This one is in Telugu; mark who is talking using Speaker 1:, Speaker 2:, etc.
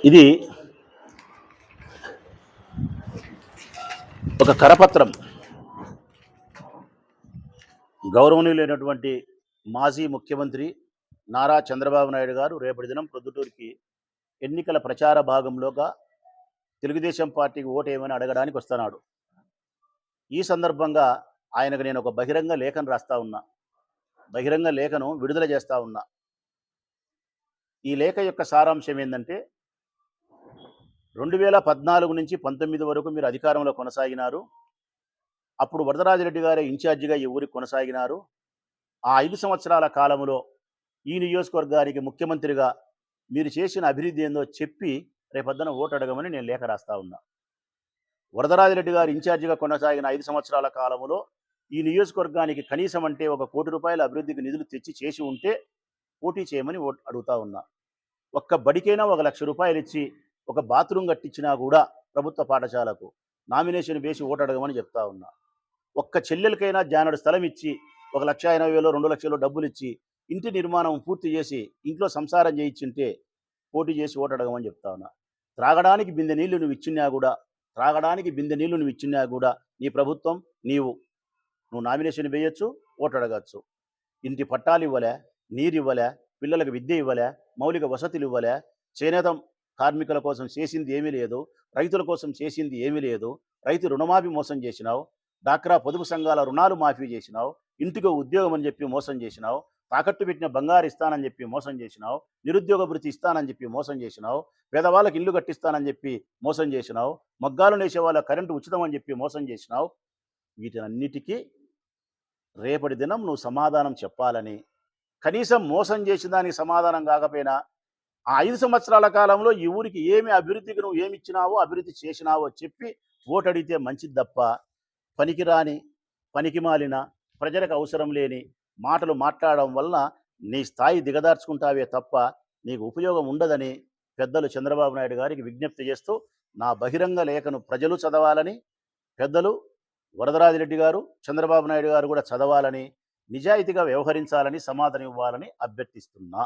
Speaker 1: ఇది ఒక కరపత్రం. గౌరవనీయులైనటువంటి మాజీ ముఖ్యమంత్రి నారా చంద్రబాబు నాయుడు గారు రేపటి దినం ప్రొద్దుటూరుకి ఎన్నికల ప్రచార భాగంలోగా తెలుగుదేశం పార్టీకి ఓటేయమని అడగడానికి వస్తున్నాడు. ఈ సందర్భంగా ఆయనకు నేను ఒక బహిరంగ లేఖను రాస్తా ఉన్నా. బహిరంగ లేఖను విడుదల చేస్తా ఉన్నా. ఈ లేఖ యొక్క సారాంశం ఏంటంటే, 2014 నుంచి 19 వరకు మీరు అధికారంలో కొనసాగినారు. అప్పుడు వరదరాజిరెడ్డి గారే ఇన్ఛార్జిగా ఈ ఊరికి కొనసాగినారు. ఆ 5 సంవత్సరాల కాలంలో ఈ నియోజకవర్గానికి ముఖ్యమంత్రిగా మీరు చేసిన అభివృద్ధి ఏందో చెప్పి రేపొద్దున ఓటు అడగమని నేను లేఖ రాస్తా ఉన్నా. వరదరాజిరెడ్డి గారు ఇన్ఛార్జిగా కొనసాగిన 5 సంవత్సరాల కాలంలో ఈ నియోజకవర్గానికి కనీసం అంటే ₹1 కోటి అభివృద్ధికి నిధులు తెచ్చి చేసి ఉంటే పోటీ చేయమని అడుగుతా ఉన్నా. ఒక్క బడికైనా ₹1,00,000 ఇచ్చి ఒక బాత్రూమ్ కట్టించినా కూడా ప్రభుత్వ పాఠశాలకు నామినేషన్ వేసి ఓటు అడగమని చెప్తా ఉన్నా. ఒక్క చెల్లెలకైనా జానడు స్థలం ఇచ్చి 1,80,000 2,00,000 డబ్బులు ఇచ్చి ఇంటి నిర్మాణం పూర్తి చేసి ఇంట్లో సంసారం చేయించుంటే పోటీ చేసి ఓటు అడగమని చెప్తా ఉన్నా. త్రాగడానికి బిందె నీళ్లు నువ్వు ఇచ్చినా కూడా నీ ప్రభుత్వం నువ్వు నామినేషన్ వేయొచ్చు, ఓటు అడగచ్చు. ఇంటి పట్టాలు ఇవ్వలే, నీరు ఇవ్వలే, పిల్లలకు విద్య ఇవ్వలే, మౌలిక వసతులు ఇవ్వలే, చేనేత కార్మికుల కోసం చేసింది ఏమీ లేదు, రైతుల కోసం చేసింది ఏమీ లేదు. రైతు రుణమాఫీ మోసం చేసినావు, డాక్రా పొదుపు సంఘాల రుణాలు మాఫీ చేసినావు, ఇంటికో ఉద్యోగం అని చెప్పి మోసం చేసినావు, తాకట్టు పెట్టిన బంగారు ఇస్తానని చెప్పి మోసం చేసినావు, నిరుద్యోగ భృతి ఇస్తానని చెప్పి మోసం చేసినావు, పేదవాళ్ళకి ఇల్లు కట్టిస్తానని చెప్పి మోసం చేసినావు, మగ్గాలు నేసే వాళ్ళ కరెంటు ఉచితం అని చెప్పి మోసం చేసినావు. వీటన్నిటికీ రేపటి దినం నువ్వు సమాధానం చెప్పాలని, కనీసం మోసం చేసిన దానికి సమాధానం కాకపోయినా ఆ 5 సంవత్సరాల కాలంలో ఈ ఊరికి ఏమి అభివృద్ధికి నువ్వు ఏమి ఇచ్చినావో, అభివృద్ధి చేసినావో చెప్పి ఓటు అడిగితే మంచిది తప్ప పనికిరాని, పనికిమాలిన, ప్రజలకు అవసరం లేని మాటలు మాట్లాడడం వలన నీ స్థాయి దిగదార్చుకుంటావే తప్ప నీకు ఉపయోగం ఉండదని పెద్దలు చంద్రబాబు నాయుడు గారికి విజ్ఞప్తి చేస్తూ నా బహిరంగ లేఖను ప్రజలు చదవాలని, పెద్దలు వరదరాజిరెడ్డి గారు, చంద్రబాబు నాయుడు గారు కూడా చదవాలని, నిజాయితీగా వ్యవహరించాలని, సమాధానం ఇవ్వాలని అభ్యర్థిస్తున్నా.